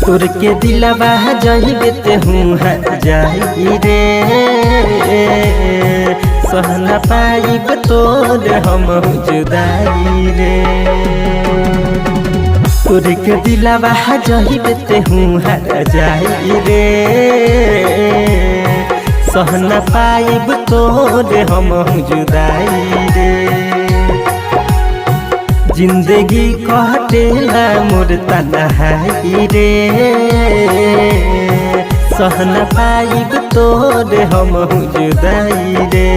तोर के दिलवा जहिबे ते हूँ हर जाई रे सह न पाइब तोर हम जुदाई रे तोर के दिलवा जहिबे ते हूँ हर जाई रे सह न पाइब तोर हम जुदाई रे जिंदगी कटेला मोर तन्हाई रे सह न पाइब तोर हम जुदाई रे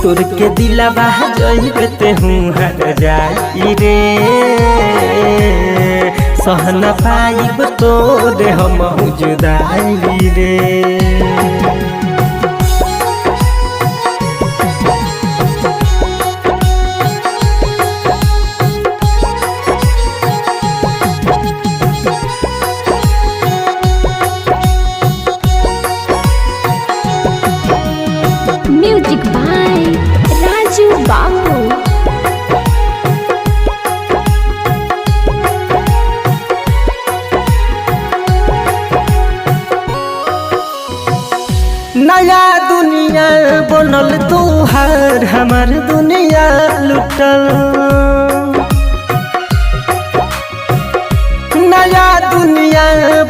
तोर के दिलवा जहिबे ते हूँ हर जाई रे सह न पाइब तोर हम जुदाई रे म्यूजिक बाय राजू बाबू। नया दुनिया बनल तोहार हमार दुनिया लुटल नया दुनिया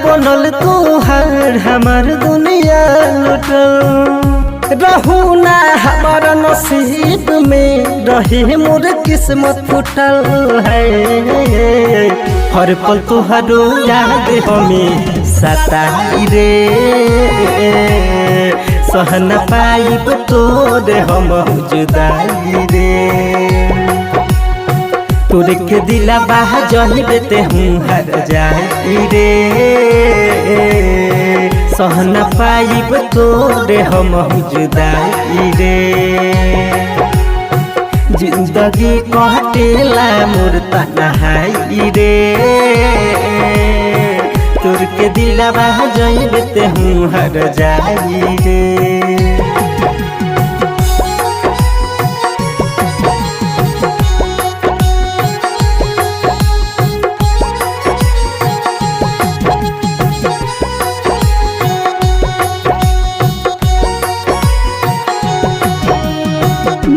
बनल तोहार हमार दुनिया लुटल रहू ना हमारा नसीब में रहे मोर किस्मत फुटल है हर पल तुहरो याद हमें सताई रे सह न पाइब तोर हम जुदाई रे तोर के दिलवा जहिबे ते हूँ हर जाई रे सह न पाइब तोर हम जुदाई रे जिंदगी कटेला मोर तन्हाई रे तोर के दिलवा जहिबे ते हूँ हर जाई रे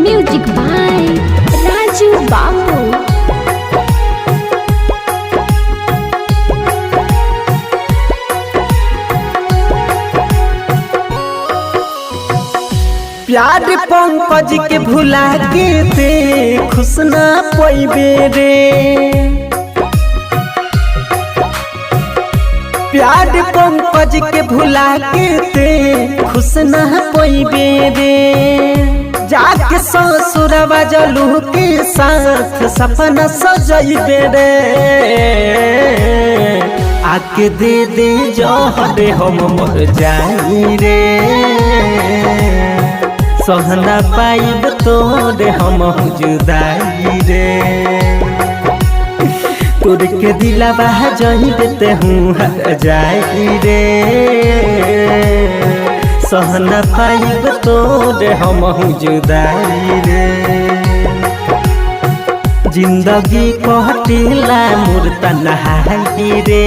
म्यूजिक बाय राजू बाबू। प्यार पंकज के भुला के ते खुश ना पैबे रे प्यार पंकज के भुला के ते खुश ना पैबे रे जाके ससुरवा जलू के साथ सपना सजैबे रे आके दे दे जहर हम मर जाई रे सह न पाइब तोर हम जुदाई रे तोर के दिलवा जहिबे ते हूँ हर जाई रे सह न पाइब तोर हम जुदाई रे जिंदगी कटेला मोर तन्हाई रे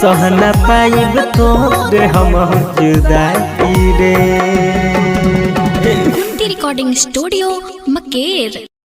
सह न पाइब तोर हम जुदाई रे रिकॉर्डिंग स्टूडियो मकेर।